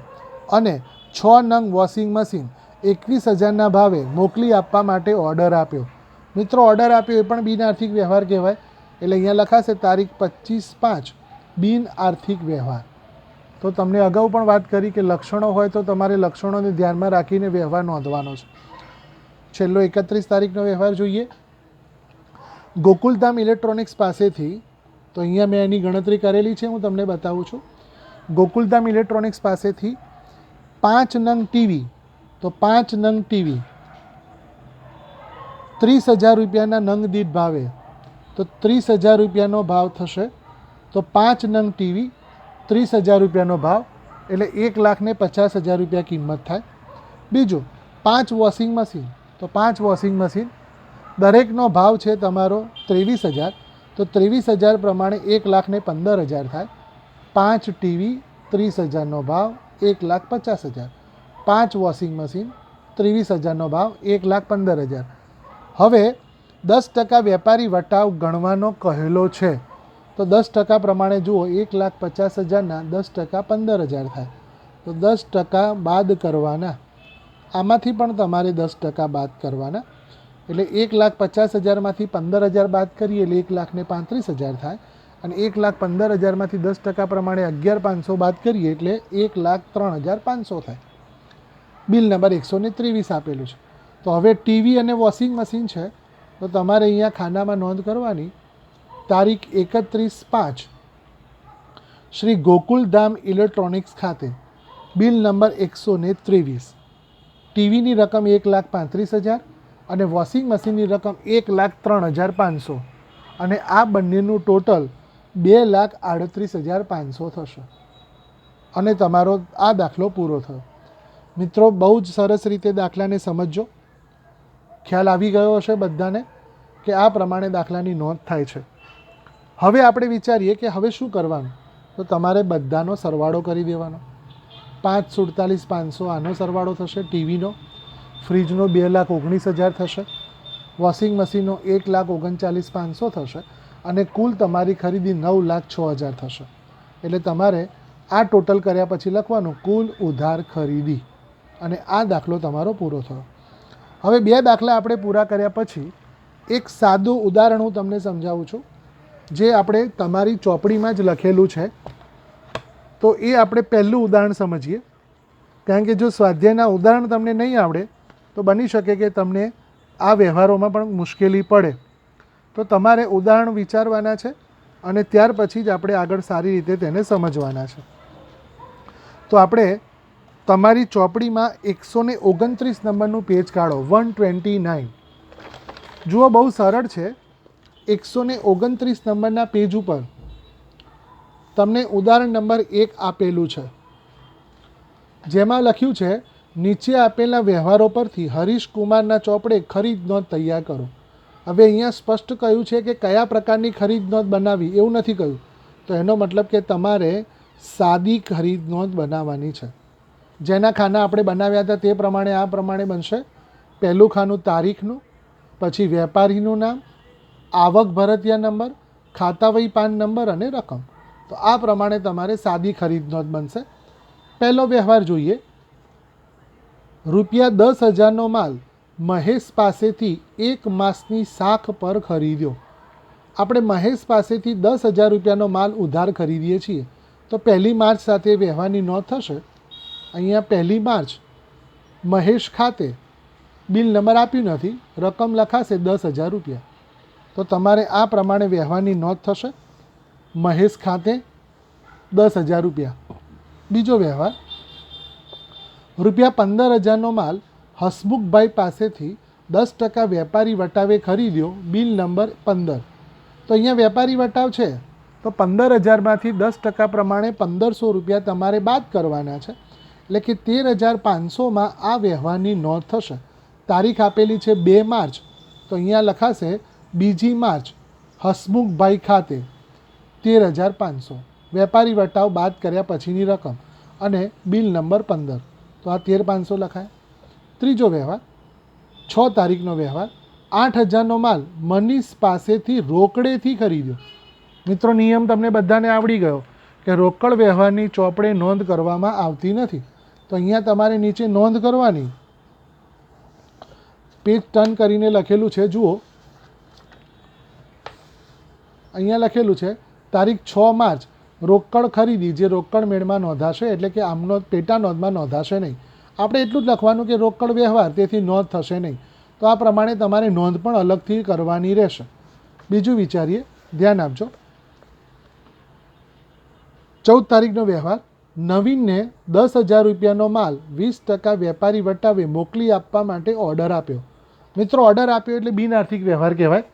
અને 6 નંગ વોશિંગ મશીન 21,000ના ભાવે મોકલી આપવા માટે ઓર્ડર આપ્યો. મિત્રો ઓર્ડર આપ્યો એ પણ બિન આર્થિક વ્યવહાર કહેવાય. એટલે અહીંયા લખાશે તારીખ 25/5 બિન આર્થિક વ્યવહાર. તો તમને અગાઉ પણ વાત કરી કે લક્ષણો હોય તો તમારે લક્ષણોને ધ્યાનમાં રાખીને વ્યવહાર નોંધવાનો છે. છેલ્લો 31 તારીખનો વ્યવહાર જોઈએ. ગોકુલધામ ઇલેક્ટ્રોનિક્સ પાસેથી, તો અહીંયા મેં એની ગણતરી કરેલી છે, હું તમને બતાવું છું. ગોકુલધામ ઇલેક્ટ્રોનિક્સ પાસેથી 5 નંગ ટીવી, તો 5 નંગ ટીવી 30,000 રૂપિયાના નંગ દીઠ ભાવે, તો 30,000 રૂપિયાનો ભાવ થશે. તો 5 નંગ ટીવી 30,000 રૂપિયાનો ભાવ એટલે 1,50,000 રૂપિયા કિંમત થાય. બીજું 5 વોશિંગ મશીન, તો 5 વોશિંગ મશીન દરેકનો ભાવ છે તમારો 23,000. તો 23,000 પ્રમાણે 1,15,000 થાય. 5 ટીવી 30,000નો ભાવ 1,50,000. 5 વોશિંગ મશીન 23,000નો ભાવ 1,15,000. હવે 10% વેપારી વટાવ ગણવાનો કહેલો છે. તો 10% પ્રમાણે જુઓ 1,50,000ના 10% 15,000 થાય. તો 10% બાદ કરવાના, આમાંથી પણ તમારે 10% બાદ કરવાના. એટલે 1,50,000માંથી 15,000 બાદ કરીએ એટલે 1,35,000 થાય. અને 1,15,000માંથી 10% પ્રમાણે 11,500 બાદ કરીએ એટલે 1,03,500 થાય. બિલ નંબર 123 આપેલું છે. તો હવે ટીવી અને વોશિંગ મશીન છે, તો તમારે અહીંયા ખાનામાં નોંધ કરવાની. તારીખ 31/5 શ્રી ગોકુલધામ ઇલેક્ટ્રોનિક્સ ખાતે બિલ નંબર 123. ટીવીની રકમ 1,35,000 અને વોશિંગ મશીનની રકમ 1,03,500 અને આ બંનેનું ટોટલ 2,38,500 થશે. અને તમારો આ દાખલો પૂરો થયો. મિત્રો, બહુ જ સરસ રીતે દાખલાને સમજજો. ખ્યાલ આવી ગયો હશે બધાને કે આ પ્રમાણે દાખલાની નોંધ થાય છે. હવે આપણે વિચારીએ કે હવે શું કરવાનું. તો તમારે બધાનો સરવાળો કરી દેવાનો. 5,47,500 આનો સરવાળો થશે ટીવીનો, ફ્રીજનો 2,19,000 થશે, વોશિંગ મશીનનો 1,39,500 થશે અને કુલ તમારી ખરીદી 9,06,000 થશે. એટલે તમારે આ ટોટલ કર્યા પછી લખવાનું કુલ ઉધાર ખરીદી. અને આ દાખલો તમારો પૂરો થયો. હવે 2 દાખલા આપણે પૂરા કર્યા પછી એક સાદું ઉદાહરણ હું તમને સમજાવું છું, જે આપણે તમારી ચોપડીમાં જ લખેલું છે. તો એ આપણે પહેલું ઉદાહરણ સમજીએ. કારણ કે જો સ્વાધ્યાયના ઉદાહરણ તમને નહીં આવડે તો બની શકે કે તમને આ વ્યવહારોમાં પણ મુશ્કેલી પડે. તો તમારે ઉદાહરણ વિચારવાના છે અને ત્યાર પછી જ આપણે આગળ સારી રીતે તેને સમજવાના છે. તો આપણે તમારી ચોપડીમાં 129 નંબરનું પેજ કાઢો. 129. જુઓ, બહુ સરળ છે. 129 નંબરના પેજ ઉપર તમને ઉદાહરણ નંબર 1 આપેલું છે, જેમાં લખ્યું છે નીચે આપેલા વ્યવહારો પરથી હરીશ કુમારના ચોપડે ખરીદ નોંધ તૈયાર કરો. હવે અહીંયા સ્પષ્ટ કહ્યું છે કે કયા પ્રકારની ખરીદ નોંધ બનાવવી, એવું નથી કહ્યું. તો એનો મતલબ કે તમારે સાદી ખરીદ નોંધ બનાવવાની છે. જેના ખાના આપણે બનાવ્યા હતા તે પ્રમાણે આ પ્રમાણે બનશે. પહેલું ખાનું તારીખનું, પછી વેપારીનું નામ, આવક ભરતિયા નંબર, ખાતાવહી પાન નંબર અને રકમ. તો આ પ્રમાણે તમારે સાદી ખરીદ નોંધ બનશે. પહેલો વ્યવહાર જોઈએ. ₹10,000નો માલ મહેશ પાસેથી 1 માસની શાખ પર ખરીદ્યો. આપણે મહેશ પાસેથી ₹10,000નો માલ ઉધાર ખરીદીએ છીએ. તો 1 માર્ચ સાથે વ્યવહારની નોંધ થશે. અહીંયા 1 માર્ચ મહેશ ખાતે બિલ નંબર આપ્યું નથી, રકમ લખાશે ₹10,000. તો તમારે આ પ્રમાણે વ્યવહારની નોંધ થશે. મહેશ ખાતે ₹10,000. બીજો વ્યવહાર, ₹15,000નો માલ હસમુખભાઈ પાસેથી 10% વેપારી વટાવે ખરીદ્યો. Bill number 15. તો અહીંયા વેપારી વટાવ છે તો 15,000માંથી 10% પ્રમાણે ₹1,500 તમારે બાદ કરવાના છે. એટલે કે 13,500માં આ વ્યવહારની નોંધ થશે. તારીખ આપેલી છે 2 માર્ચ. તો અહીંયા લખાશે 2 માર્ચ હસમુખભાઈ ખાતે 13,500. વેપારી વટાવ બાદ કર્યા પછીની રકમ અને બિલ નંબર 15. તો આ 13,500 લખાય. ત્રીજો વ્યવહાર, 6 તારીખનો વ્યવહાર. 8,000નો માલ મનીષ પાસેથી રોકડેથી ખરીદ્યો. મિત્રો, નિયમ તમને બધાને આવડી ગયો કે રોકડ વ્યવહારની ચોપડે નોંધ કરવામાં આવતી નથી. તો અહીંયા તમારે નીચે નોંધ કરવાની. પેજ ટર્ન કરીને લખેલું છે, જુઓ. અહીંયા લખેલું છે તારીખ 6 માર્ચ રોકડ ખરીદી, જે રોકડ મેળમાં નોંધાશે, એટલે કે આમનો પેટા નોંધમાં નોંધાશે નહીં. આપણે એટલું જ લખવાનું કે રોકડ વ્યવહાર, તેથી નોંધ થશે નહીં. તો આ પ્રમાણે તમારે નોંધ પણ અલગથી કરવાની રહેશે. બીજું વિચારીએ, ધ્યાન આપજો. 14 તારીખનો વ્યવહાર. નવીનને ₹10,000નો માલ 20% વેપારી વટાવે મોકલી આપવા માટે ઓર્ડર આપ્યો. મિત્રો, ઓર્ડર આપ્યો એટલે બિન આર્થિક વ્યવહાર કહેવાય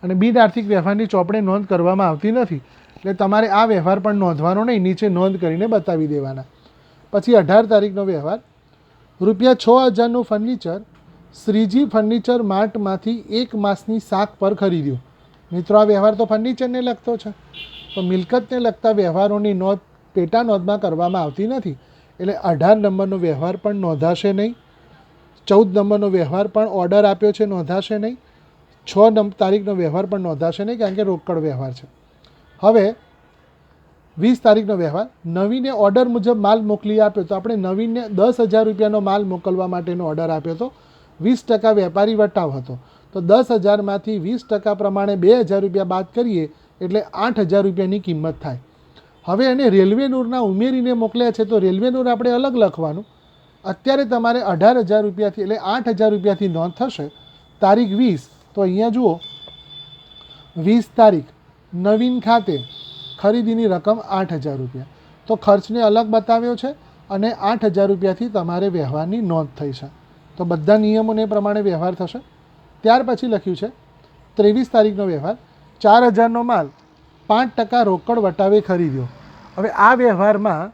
અને બિન આર્થિક વ્યવહારની ચોપડે નોંધ કરવામાં આવતી નથી. એટલે તમારે આ વ્યવહાર પણ નોંધવાનો નહીં, નીચે નોંધ કરીને બતાવી દેવાના. પછી 18 તારીખનો વ્યવહાર. ₹6,000નું ફર્નિચર શ્રીજી ફર્નિચર માર્ટમાંથી 1 માસની શાખ પર ખરીદ્યું. મિત્રો, આ વ્યવહાર તો ફર્નિચરને લગતો છે. તો મિલકતને લગતા વ્યવહારોની નોંધ પેટા નોંધમાં કરવામાં આવતી નથી. એટલે 18 નંબરનો વ્યવહાર પણ નોંધાશે નહીં. 14 નંબરનો વ્યવહાર પણ ઓર્ડર આપ્યો છે, નોંધાશે નહીં. 6 તારીખનો વ્યવહાર પણ નોંધાશે નહીં, કારણ કે રોકડ વ્યવહાર છે. હવે 20 તારીખનો વ્યવહાર, નવીને ઓર્ડર મુજબ માલ મોકલી આપ્યો. તો આપણે નવીનને 10,000 રૂપિયાનો માલ મોકલવા માટેનો ઓર્ડર આપ્યો હતો. 20% વેપારી વટાવ હતો. તો 10,000માંથી 20% પ્રમાણે 2,000 રૂપિયા બાદ કરીએ એટલે 8,000 રૂપિયાની કિંમત થાય. હવે એને રેલવે નૂરના ઉમેરીને મોકલ્યા છે, તો રેલવે નૂર આપણે અલગ લખવાનું. અત્યારે તમારે 18,000 રૂપિયાથી એટલે 8,000 રૂપિયાથી નોંધ થશે. તારીખ 20, તો અહીંયા જુઓ 20 તારીખ નવીન ખાતે ખરીદીની રકમ 8,000 રૂપિયા. તો ખર્ચને અલગ બતાવ્યો છે અને 8,000 રૂપિયાથી તમારે વ્યવહારની નોંધ થઈ છે. તો બધા નિયમોને પ્રમાણે વ્યવહાર થશે. ત્યાર પછી લખ્યું છે 23 તારીખનો વ્યવહાર, 4,000નો માલ 5% રોકડ વટાવે ખરીદ્યો. હવે આ વ્યવહારમાં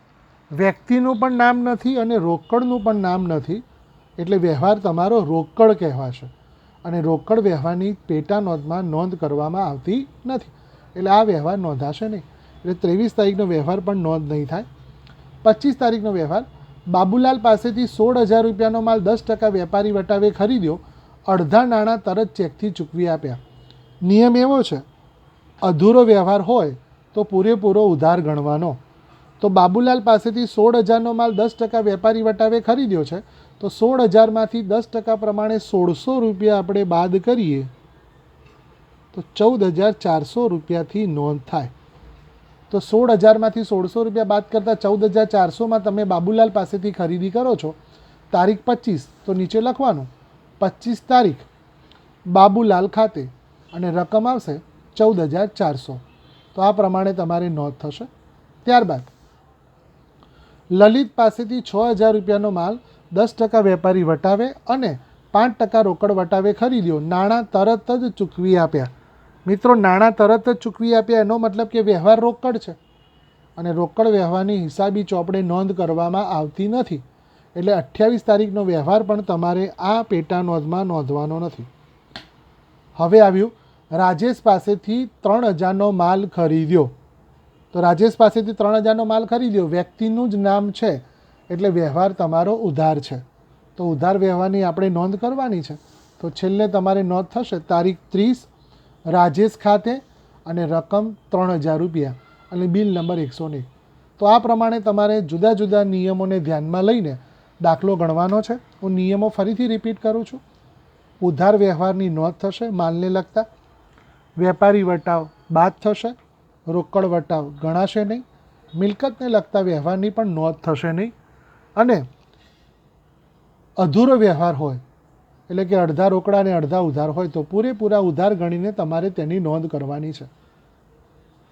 વ્યક્તિનું પણ નામ નથી અને રોકડનું પણ નામ નથી, એટલે વ્યવહાર તમારો રોકડ કહેવાશે અને રોકડ વ્યવહારની પેટા નોંધમાં નોંધ કરવામાં આવતી નથી, એટલે આ વ્યવહાર નોંધાશે નહીં. એટલે 23 તારીખનો વ્યવહાર પણ નોંધ નહીં થાય. 25 તારીખનો વ્યવહાર, બાબુલાલ પાસેથી 16,000 રૂપિયાનો માલ 10% વેપારી વટાવે ખરીદ્યો, અડધા નાણાં તરત ચેકથી ચૂકવી આપ્યા. નિયમ એવો છે, અધૂરો વ્યવહાર હોય તો પૂરેપૂરો ઉધાર ગણવાનો. તો બાબુલાલ પાસેથી 16,000નો માલ 10% વેપારી વટાવે ખરીદ્યો છે, તો 16,000માંથી 10% પ્રમાણે 1,600 રૂપિયા આપણે બાદ કરીએ તો 14,400 રૂપિયાથી નોંધ થાય. તો 16,000માંથી 1,600 રૂપિયા બાદ કરતાં 14,400માં તમે બાબુલાલ પાસેથી ખરીદી કરો છો. તારીખ 25, તો નીચે લખવાનું 25 તારીખ બાબુલાલ ખાતે અને રકમ આવશે 14,400. તો આ પ્રમાણે તમારી નોંધ થશે. ત્યારબાદ લલિત પાસેથી 6,000 રૂપિયાનો માલ 10% વેપારી વટાવે અને 5% રોકડ વટાવે ખરીદ્યો, નાણાં તરત જ ચૂકવી આપ્યા. મિત્રો, નાણાં તરત જ ચૂકવી આપ્યા એનો મતલબ કે વ્યવહાર રોકડ છે અને રોકડ વ્યવહારની હિસાબી ચોપડે નોંધ કરવામાં આવતી નથી, એટલે 28 તારીખનો વ્યવહાર પણ તમારે આ પેટા નોંધમાં નોંધવાનો નથી. હવે આવ્યું રાજેશ પાસેથી 3,000નો માલ ખરીદ્યો. તો રાજેશ પાસેથી 3,000નો માલ ખરીદ્યો, વ્યક્તિનું જ નામ છે એટલે વ્યવહાર તમારો ઉધાર છે. તો ઉધાર વ્યવહારની આપણે નોંધ કરવાની છે. તો છેલ્લે તમારે નોંધ થશે તારીખ 30 રાજેશ ખાતે અને રકમ 3,000 રૂપિયા અને બિલ નંબર 101. તો આ પ્રમાણે તમારે જુદા જુદા નિયમોને ધ્યાનમાં લઈને દાખલો ગણવાનો છે. હું નિયમો ફરીથી રિપીટ કરું છું. ઉધાર વ્યવહારની નોંધ થશે માલને લગતા, વેપારી વટાવ બાદ થશે, રોકડ વટાવ ગણાશે નહીં, મિલકતને લગતા વ્યવહારની પણ નોંધ થશે નહીં, અને અધૂરો વ્યવહાર હોય એટલે કે અડધા રોકડા અને અડધા ઉધાર હોય તો પૂરેપૂરા ઉધાર ગણીને તમારે તેની નોંધ કરવાની છે.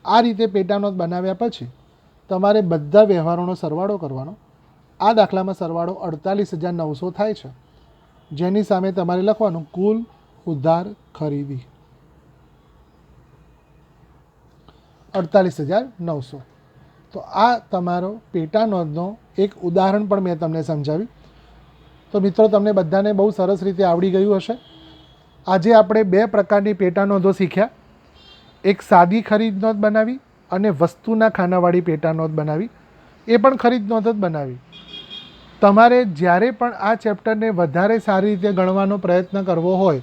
આ રીતે પેટા નોંધ બનાવ્યા પછી તમારે બધા વ્યવહારોનો સરવાળો કરવાનો. આ દાખલામાં સરવાળો 48,900 થાય છે, જેની સામે તમારે લખવાનું કુલ ઉધાર ખરીદી 48,900. તો આ તમારો પેટા નોંધનો એક ઉદાહરણ પણ મેં તમને સમજાવ્યું. તો મિત્રો, તમને બધાને બહુ સરસ રીતે આવડી ગયું હશે. આજે આપણે 2 પ્રકારની પેટા નોંધો શીખ્યા. એક સાદી ખરીદ નોંધ બનાવી અને વસ્તુના ખાનાવાળી પેટા નોંધ બનાવી. એ પણ ખરીદ નોંધ જ બનાવી. તમારે જ્યારે પણ આ ચેપ્ટરને વધારે સારી રીતે ગણવાનો પ્રયત્ન કરવો હોય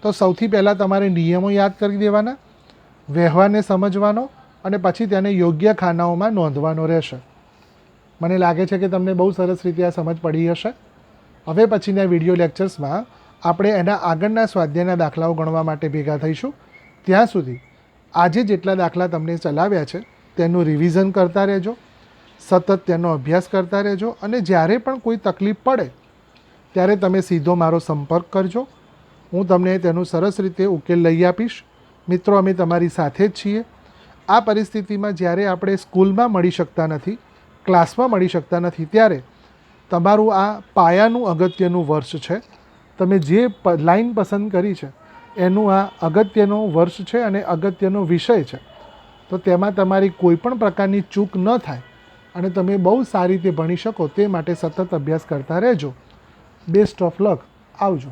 તો સૌથી પહેલાં તમારે નિયમો યાદ કરી દેવાના, વ્યવહારને સમજવાનો અને પછી તેને યોગ્ય ખાનાઓમાં નોંધવાનો રહેશે. મને લાગે છે કે તમને બહુ સરસ રીતે આ સમજ પડી હશે. હવે પછીના વિડીયો લેક્ચર્સમાં આપણે એના આગળના સ્વાધ્યાયના દાખલાઓ ગણવા માટે ભેગા થઈશું. ત્યાં સુધી આજે જેટલા દાખલા તમને ચલાવ્યા છે તેનું રિવિઝન કરતા રહેજો, સતત તેનો અભ્યાસ કરતા રહેજો અને જ્યારે પણ કોઈ તકલીફ પડે ત્યારે તમે સીધો મારો સંપર્ક કરજો. હું તમને તેનું સરસ રીતે ઉકેલ લઈ આપીશ. મિત્રો, અમે તમારી સાથે જ છીએ. આ પરિસ્થિતિમાં જ્યારે આપણે સ્કૂલમાં મળી શકતા નથી, ક્લાસમાં મળી શકતા નથી, ત્યારે તમારું આ પાયાનું અગત્યનું વર્ષ છે. તમે જે લાઈન પસંદ કરી છે એનું આ અગત્યનું વર્ષ છે અને અગત્યનો વિષય છે. તો તેમાં તમારી કોઈ પણ પ્રકારની ચૂક ન થાય અને તમે બહુ સારી રીતે ભણી શકો તે માટે સતત અભ્યાસ કરતા રહેજો. Best of luck. આવજો.